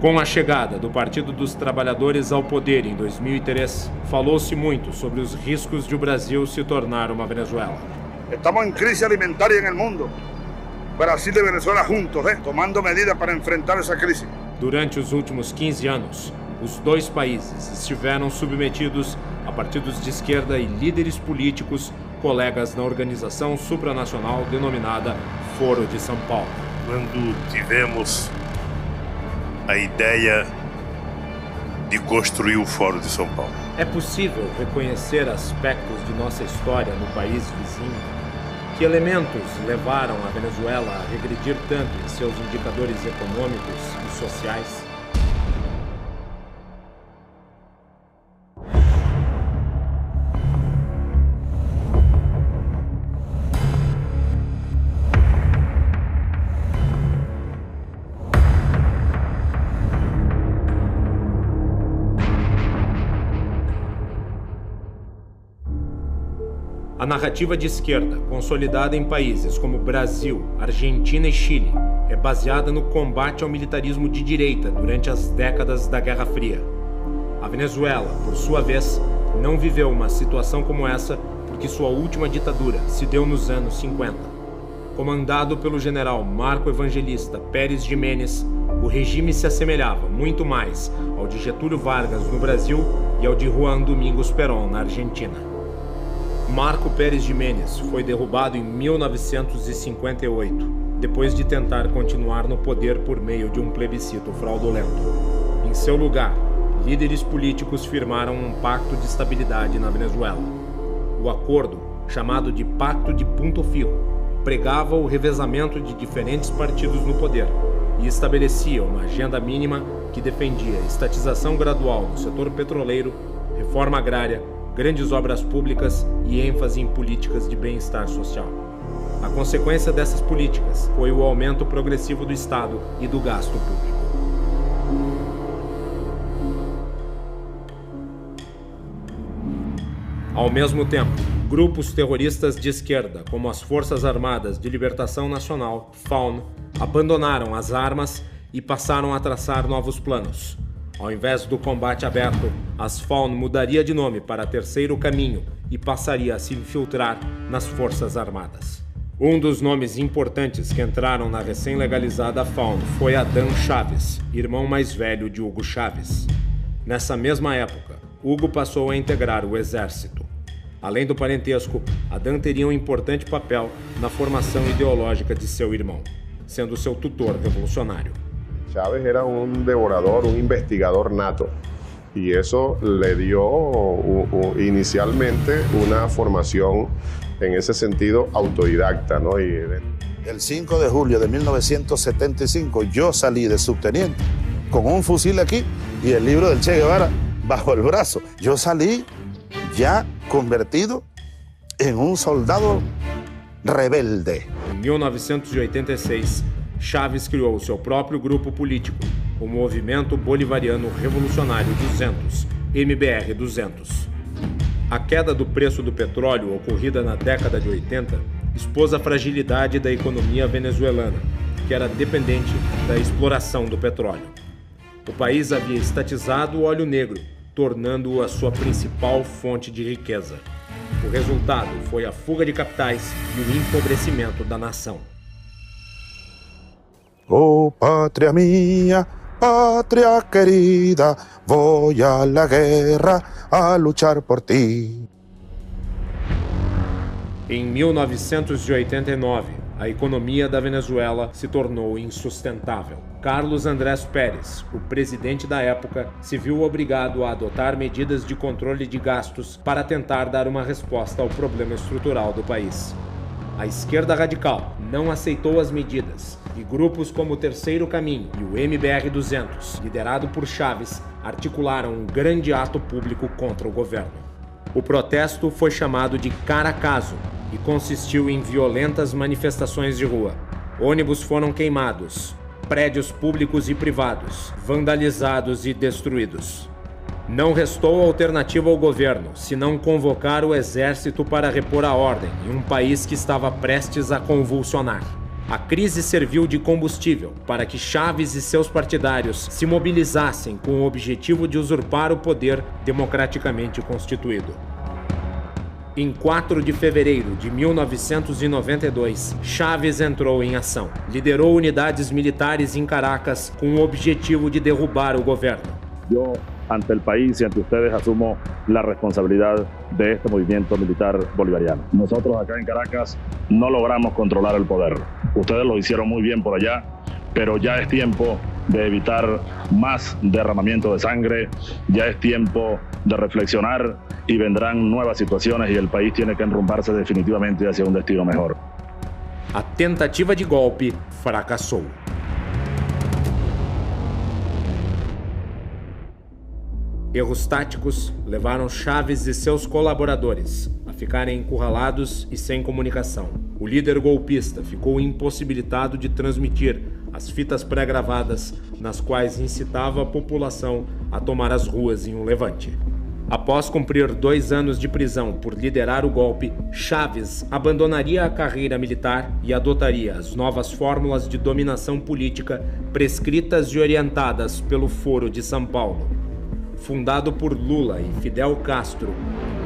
Com a chegada do Partido dos Trabalhadores ao poder em 2003, falou-se muito sobre os riscos de o Brasil se tornar uma Venezuela. Estamos em crise alimentar no mundo. Brasil e Venezuela juntos, tomando medidas para enfrentar essa crise. Durante os últimos 15 anos, os dois países estiveram submetidos a partidos de esquerda e líderes políticos, colegas na organização supranacional denominada Foro de São Paulo. Quando tivemos a ideia de construir o Fórum de São Paulo. É possível reconhecer aspectos de nossa história no país vizinho? Que elementos levaram a Venezuela a regredir tanto em seus indicadores econômicos e sociais? A narrativa de esquerda, consolidada em países como Brasil, Argentina e Chile, é baseada no combate ao militarismo de direita durante as décadas da Guerra Fria. A Venezuela, por sua vez, não viveu uma situação como essa porque sua última ditadura se deu nos anos 50. Comandado pelo general Marco Evangelista Pérez Jiménez, o regime se assemelhava muito mais ao de Getúlio Vargas no Brasil e ao de Juan Domingos Perón na Argentina. Marco Pérez Jiménez foi derrubado em 1958, depois de tentar continuar no poder por meio de um plebiscito fraudulento. Em seu lugar, líderes políticos firmaram um pacto de estabilidade na Venezuela. O acordo, chamado de Pacto de Punto Fijo, pregava o revezamento de diferentes partidos no poder e estabelecia uma agenda mínima que defendia estatização gradual no setor petroleiro, reforma agrária, grandes obras públicas e ênfase em políticas de bem-estar social. A consequência dessas políticas foi o aumento progressivo do Estado e do gasto público. Ao mesmo tempo, grupos terroristas de esquerda, como as Forças Armadas de Libertação Nacional, FARC, abandonaram as armas e passaram a traçar novos planos. Ao invés do combate aberto, as FARC mudaria de nome para Terceiro Caminho e passaria a se infiltrar nas Forças Armadas. Um dos nomes importantes que entraram na recém-legalizada FARC foi Adán Chávez, irmão mais velho de Hugo Chávez. Nessa mesma época, Hugo passou a integrar o exército. Além do parentesco, Adán teria um importante papel na formação ideológica de seu irmão, sendo seu tutor revolucionário. Chávez era un devorador, un investigador nato, y eso le dio inicialmente una formación en ese sentido autodidacta, ¿no? El 5 de julio de 1975 yo salí de subteniente con un fusil aquí y el libro del Che Guevara bajo el brazo. Yo salí ya convertido en un soldado rebelde. En 1986, Chávez criou seu próprio grupo político, o Movimento Bolivariano Revolucionário 200, MBR-200. A queda do preço do petróleo ocorrida na década de 80 expôs a fragilidade da economia venezuelana, que era dependente da exploração do petróleo. O país havia estatizado o óleo negro, tornando-o a sua principal fonte de riqueza. O resultado foi a fuga de capitais e o empobrecimento da nação. Oh, patria mía, patria querida, voy a la guerra a luchar por ti. Em 1989, a economia da Venezuela se tornou insustentável. Carlos Andrés Pérez, o presidente da época, se viu obrigado a adotar medidas de controle de gastos para tentar dar uma resposta ao problema estrutural do país. A esquerda radical não aceitou as medidas e grupos como o Terceiro Caminho e o MBR-200, liderado por Chávez, articularam um grande ato público contra o governo. O protesto foi chamado de Caracazo e consistiu em violentas manifestações de rua. Ônibus foram queimados, prédios públicos e privados vandalizados e destruídos. Não restou alternativa ao governo, senão convocar o exército para repor a ordem em um país que estava prestes a convulsionar. A crise serviu de combustível para que Chávez e seus partidários se mobilizassem com o objetivo de usurpar o poder democraticamente constituído. Em 4 de fevereiro de 1992, Chávez entrou em ação. Liderou unidades militares em Caracas com o objetivo de derrubar o governo. Yo, ante el país y ante ustedes, asumo la responsabilidad de este movimiento militar bolivariano. Nosotros acá en Caracas no logramos controlar el poder. Ustedes lo hicieron muy bien por allá, pero ya es tiempo de evitar más derramamiento de sangre, ya es tiempo de reflexionar y vendrán nuevas situaciones y el país tiene que enrumbarse definitivamente hacia un destino mejor. A tentativa de golpe fracassou. Erros táticos levaram Chávez e seus colaboradores a ficarem encurralados e sem comunicação. O líder golpista ficou impossibilitado de transmitir as fitas pré-gravadas nas quais incitava a população a tomar as ruas em um levante. Após cumprir 2 anos de prisão por liderar o golpe, Chávez abandonaria a carreira militar e adotaria as novas fórmulas de dominação política prescritas e orientadas pelo Foro de São Paulo. Fundado por Lula e Fidel Castro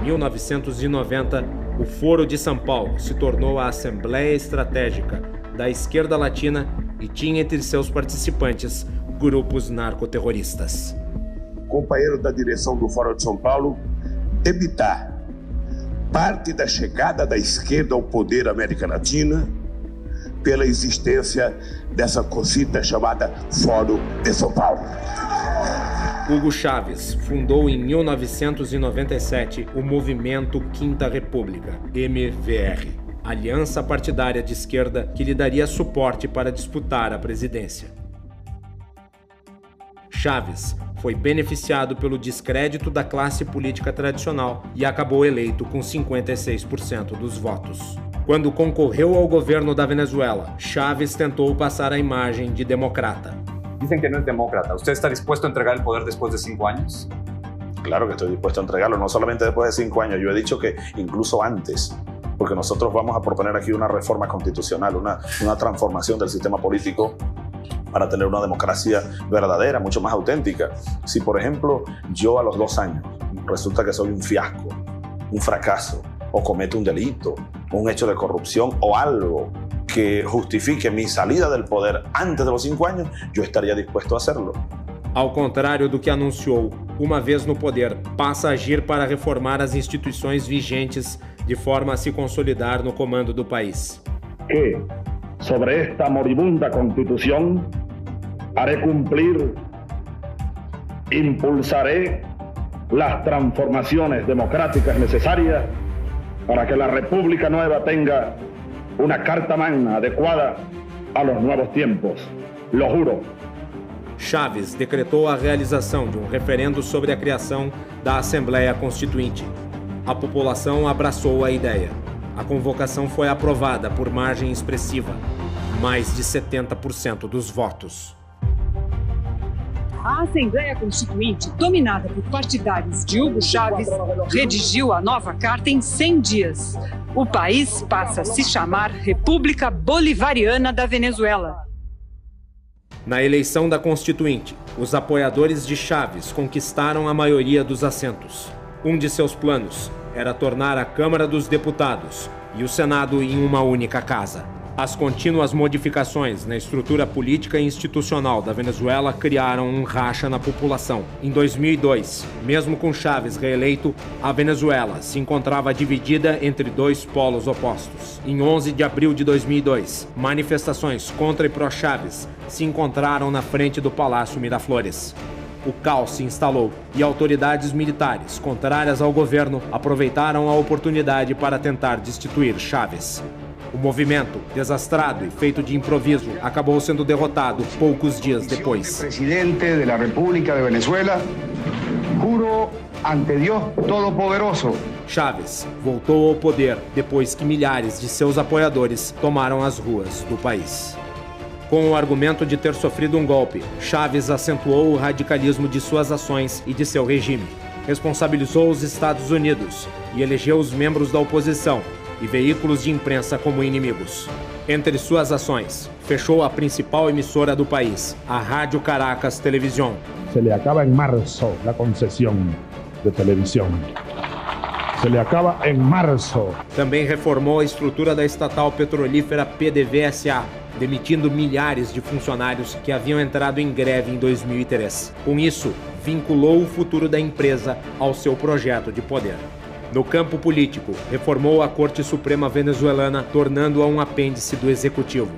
em 1990, o Foro de São Paulo se tornou a Assembleia Estratégica da Esquerda Latina e tinha entre seus participantes grupos narcoterroristas. Companheiro da direção do Fórum de São Paulo, evitar parte da chegada da esquerda ao poder na América Latina pela existência dessa cosita chamada Fórum de São Paulo. Hugo Chávez fundou em 1997 o Movimento Quinta República, MVR, aliança partidária de esquerda que lhe daria suporte para disputar a presidência. Chávez foi beneficiado pelo descrédito da classe política tradicional e acabou eleito com 56% dos votos. Quando concorreu ao governo da Venezuela, Chávez tentou passar a imagem de democrata. Dicen que no es demócrata. ¿Usted está dispuesto a entregar el poder después de 5 años? Claro que estoy dispuesto a entregarlo, no solamente después de 5 años, yo he dicho que incluso antes, porque nosotros vamos a proponer aquí una reforma constitucional, una transformación del sistema político para tener una democracia verdadera, mucho más auténtica. Si, por ejemplo, yo a los 2 años resulta que soy un fiasco, un fracaso, o cometo un delito, un hecho de corrupción o algo que justifique mi salida del poder antes de los 5 años, yo estaría dispuesto a hacerlo. Ao contrário do que anunciou, uma vez no poder, passa a agir para reformar as instituições vigentes de forma a se consolidar no comando do país. Que sobre esta moribunda Constitución haré cumplir, impulsaré las transformaciones democráticas necesarias para que la República Nueva tenga una carta magna adecuada a los nuevos tiempos. Lo juro. Chávez decretou a realização de um referendo sobre a criação da Assembleia Constituinte. A população abraçou a ideia. A convocação foi aprovada por margem expressiva, mais de 70% dos votos. A Assembleia Constituinte, dominada por partidários de Hugo Chávez, redigiu a nova carta em 100 dias. O país passa a se chamar República Bolivariana da Venezuela. Na eleição da Constituinte, os apoiadores de Chávez conquistaram a maioria dos assentos. Um de seus planos era tornar a Câmara dos Deputados e o Senado em uma única casa. As contínuas modificações na estrutura política e institucional da Venezuela criaram um racha na população. Em 2002, mesmo com Chávez reeleito, a Venezuela se encontrava dividida entre 2 polos opostos. Em 11 de abril de 2002, manifestações contra e pró-Chávez se encontraram na frente do Palácio Miraflores. O caos se instalou e autoridades militares, contrárias ao governo, aproveitaram a oportunidade para tentar destituir Chávez. O movimento, desastrado e feito de improviso, acabou sendo derrotado poucos dias depois. Presidente da República de Venezuela, juro ante Deus Todo-Poderoso. Chávez voltou ao poder depois que milhares de seus apoiadores tomaram as ruas do país. Com o argumento de ter sofrido um golpe, Chávez acentuou o radicalismo de suas ações e de seu regime. Responsabilizou os Estados Unidos e elegeu os membros da oposição e veículos de imprensa como inimigos. Entre suas ações, fechou a principal emissora do país, a Rádio Caracas Televisión. Se le acaba en marzo la concesión de televisión. Se le acaba en marzo. Também reformou a estrutura da estatal petrolífera PDVSA, demitindo milhares de funcionários que haviam entrado em greve em 2003. Com isso, vinculou o futuro da empresa ao seu projeto de poder. No campo político, reformou a Corte Suprema venezuelana, tornando-a um apêndice do Executivo.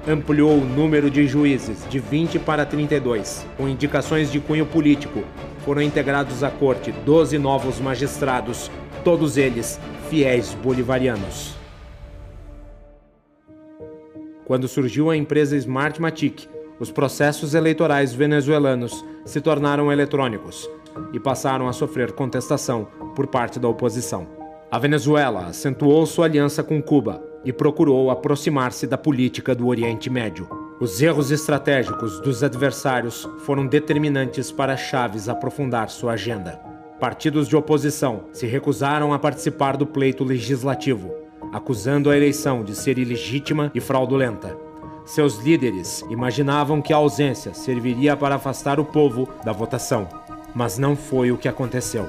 Ampliou o número de juízes de 20 para 32. Com indicações de cunho político, foram integrados à corte 12 novos magistrados, todos eles fiéis bolivarianos. Quando surgiu a empresa Smartmatic, os processos eleitorais venezuelanos se tornaram eletrônicos e passaram a sofrer contestação por parte da oposição. A Venezuela acentuou sua aliança com Cuba e procurou aproximar-se da política do Oriente Médio. Os erros estratégicos dos adversários foram determinantes para Chávez aprofundar sua agenda. Partidos de oposição se recusaram a participar do pleito legislativo, acusando a eleição de ser ilegítima e fraudulenta. Seus líderes imaginavam que a ausência serviria para afastar o povo da votação, mas não foi o que aconteceu.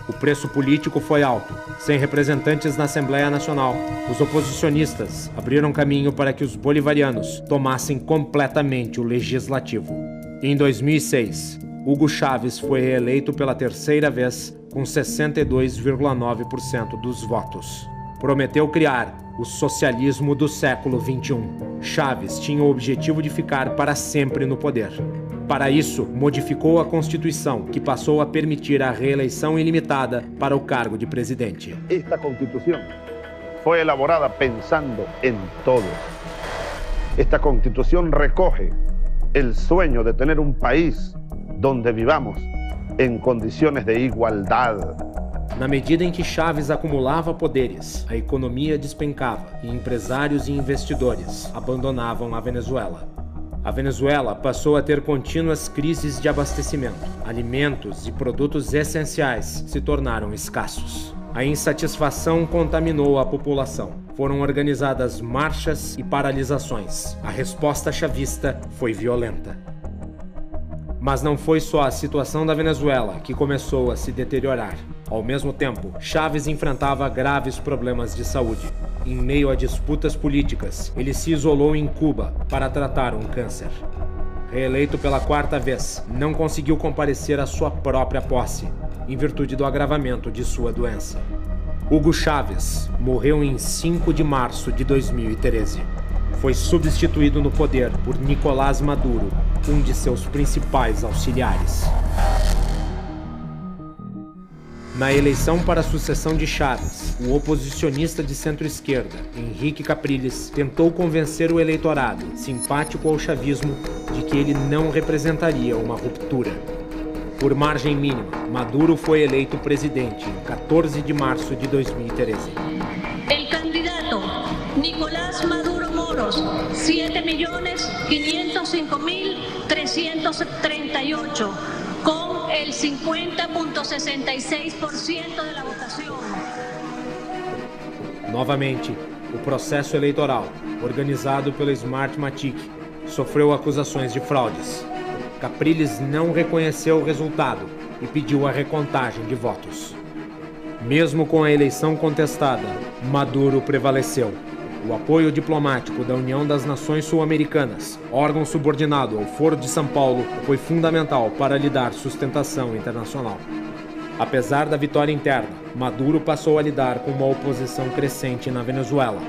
O preço político foi alto. Sem representantes na Assembleia Nacional, os oposicionistas abriram caminho para que os bolivarianos tomassem completamente o legislativo. Em 2006, Hugo Chávez foi reeleito pela terceira vez com 62,9% dos votos. Prometeu criar o socialismo do século XXI. Chávez tinha o objetivo de ficar para sempre no poder. Para isso, modificou a Constituição, que passou a permitir a reeleição ilimitada para o cargo de presidente. Esta Constitución fue elaborada pensando en todos. Esta Constitución recoge el sueño de tener un país donde vivamos en condiciones de igualdad. Na medida em que Chávez acumulava poderes, a economia despencava e empresários e investidores abandonavam a Venezuela. A Venezuela passou a ter contínuas crises de abastecimento. Alimentos e produtos essenciais se tornaram escassos. A insatisfação contaminou a população. Foram organizadas marchas e paralisações. A resposta chavista foi violenta. Mas não foi só a situação da Venezuela que começou a se deteriorar. Ao mesmo tempo, Chávez enfrentava graves problemas de saúde. Em meio a disputas políticas, ele se isolou em Cuba para tratar um câncer. Reeleito pela quarta vez, não conseguiu comparecer à sua própria posse, em virtude do agravamento de sua doença. Hugo Chávez morreu em 5 de março de 2013. Foi substituído no poder por Nicolás Maduro, um de seus principais auxiliares. Na eleição para a sucessão de Chávez, o oposicionista de centro-esquerda, Henrique Capriles, tentou convencer o eleitorado, simpático ao chavismo, de que ele não representaria uma ruptura. Por margem mínima, Maduro foi eleito presidente em 14 de março de 2013. El candidato Nicolás Maduro Moros, 7.505.338, con el 50,66% de la votación. Novamente, o processo eleitoral, organizado pela Smartmatic, sofreu acusações de fraudes. Capriles não reconheceu o resultado e pediu a recontagem de votos. Mesmo com a eleição contestada, Maduro prevaleceu. O apoio diplomático da União das Nações Sul-Americanas, órgão subordinado ao Foro de São Paulo, foi fundamental para lhe dar sustentação internacional. Apesar da vitória interna, Maduro passou a lidar com uma oposição crescente na Venezuela.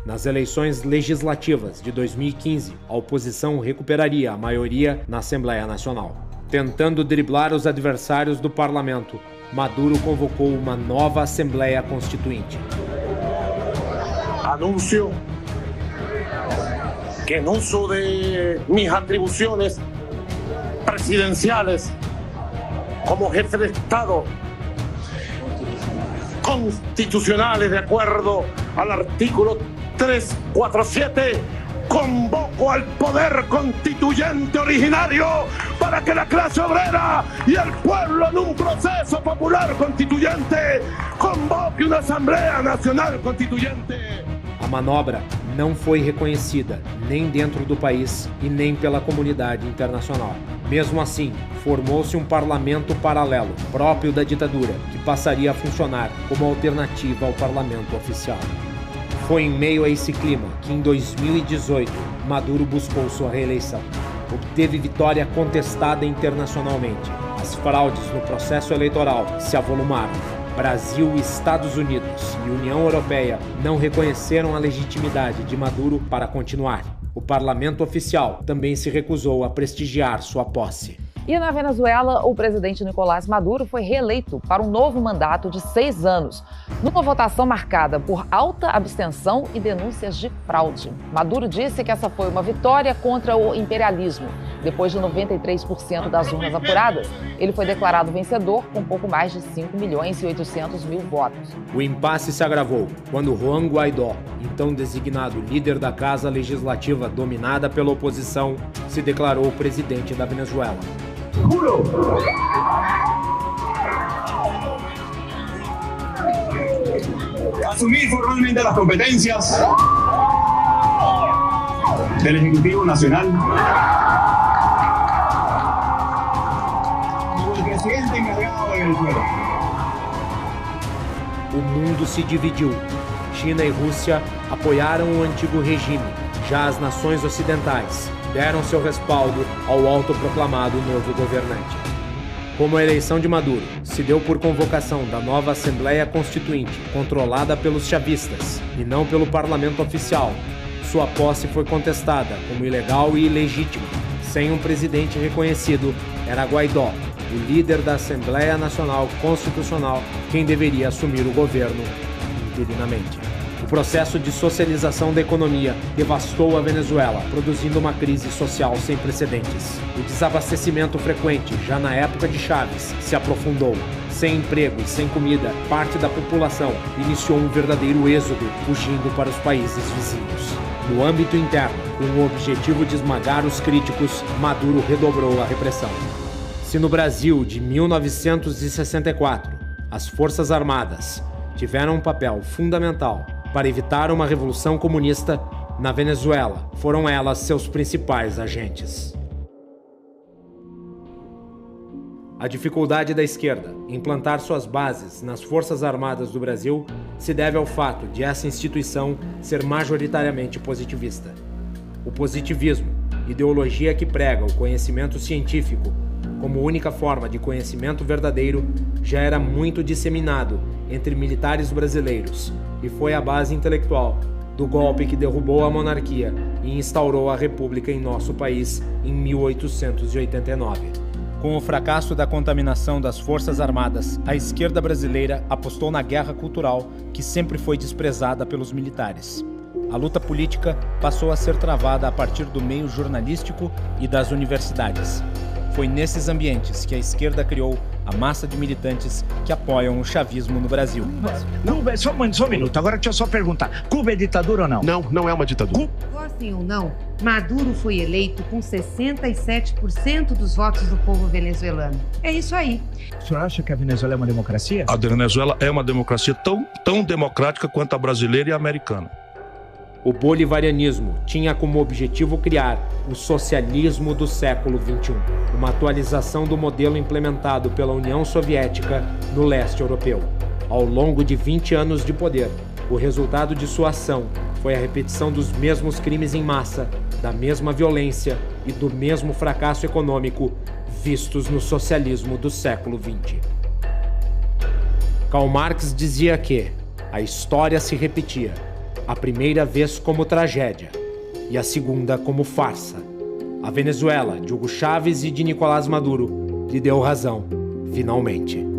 Nas eleições legislativas de 2015, a oposição recuperaria a maioria na Assembleia Nacional. Tentando driblar os adversários do parlamento, Maduro convocou uma nova Assembleia Constituinte. Anuncio que en uso de mis atribuciones presidenciales como jefe de Estado constitucionales de acuerdo al artículo 347, convoco al poder constituyente originario para para que la clase obrera y el pueblo en un proceso popular constituyente convoque una Asamblea Nacional Constituyente. A manobra não foi reconhecida nem dentro do país e nem pela comunidade internacional. Mesmo assim, formou-se um parlamento paralelo, próprio da ditadura, que passaria a funcionar como alternativa ao parlamento oficial. Foi em meio a esse clima que, em 2018, Maduro buscou sua reeleição. Obteve vitória contestada internacionalmente. As fraudes no processo eleitoral se avolumaram. Brasil, Estados Unidos e União Europeia não reconheceram a legitimidade de Maduro para continuar. O parlamento oficial também se recusou a prestigiar sua posse. E na Venezuela, o presidente Nicolás Maduro foi reeleito para um novo mandato de 6 anos, numa votação marcada por alta abstenção e denúncias de fraude. Maduro disse que essa foi uma vitória contra o imperialismo. Depois de 93% das urnas apuradas, ele foi declarado vencedor com pouco mais de 5.800.000 votos. O impasse se agravou quando Juan Guaidó, então designado líder da Casa Legislativa dominada pela oposição, se declarou presidente da Venezuela. Juro asumir formalmente las competencias del Ejecutivo Nacional como el presidente encargado de Venezuela. O mundo se dividiu. China e Rússia apoiaram o antigo regime. Já as nações ocidentais deram seu respaldo ao autoproclamado novo governante. Como a eleição de Maduro se deu por convocação da nova Assembleia Constituinte, controlada pelos chavistas e não pelo parlamento oficial, sua posse foi contestada como ilegal e ilegítima. Sem um presidente reconhecido, era Guaidó, o líder da Assembleia Nacional Constitucional, quem deveria assumir o governo interinamente. O processo de socialização da economia devastou a Venezuela, produzindo uma crise social sem precedentes. O desabastecimento frequente, já na época de Chávez, se aprofundou. Sem emprego e sem comida, parte da população iniciou um verdadeiro êxodo, fugindo para os países vizinhos. No âmbito interno, com o objetivo de esmagar os críticos, Maduro redobrou a repressão. Se no Brasil de 1964, as Forças Armadas tiveram um papel fundamental para evitar uma revolução comunista, na Venezuela foram elas seus principais agentes. A dificuldade da esquerda em plantar suas bases nas Forças Armadas do Brasil se deve ao fato de essa instituição ser majoritariamente positivista. O positivismo, ideologia que prega o conhecimento científico como única forma de conhecimento verdadeiro, já era muito disseminado entre militares brasileiros e foi a base intelectual do golpe que derrubou a monarquia e instaurou a república em nosso país em 1889. Com o fracasso da contaminação das Forças Armadas, a esquerda brasileira apostou na guerra cultural, que sempre foi desprezada pelos militares. A luta política passou a ser travada a partir do meio jornalístico e das universidades. Foi nesses ambientes que a esquerda criou a massa de militantes que apoiam o chavismo no Brasil. Cuba, só um minuto, agora deixa eu só perguntar. Cuba é ditadura ou não? Não, não é uma ditadura. Gostem ou não, Maduro foi eleito com 67% dos votos do povo venezuelano. É isso aí. O senhor acha que a Venezuela é uma democracia? A Venezuela é uma democracia tão democrática quanto a brasileira e a americana. O bolivarianismo tinha como objetivo criar o socialismo do século XXI, uma atualização do modelo implementado pela União Soviética no leste europeu. Ao longo de 20 anos de poder, o resultado de sua ação foi a repetição dos mesmos crimes em massa, da mesma violência e do mesmo fracasso econômico vistos no socialismo do século XX. Karl Marx dizia que a história se repetia, a primeira vez como tragédia e a segunda como farsa. A Venezuela de Hugo Chávez e de Nicolás Maduro lhe deu razão, finalmente.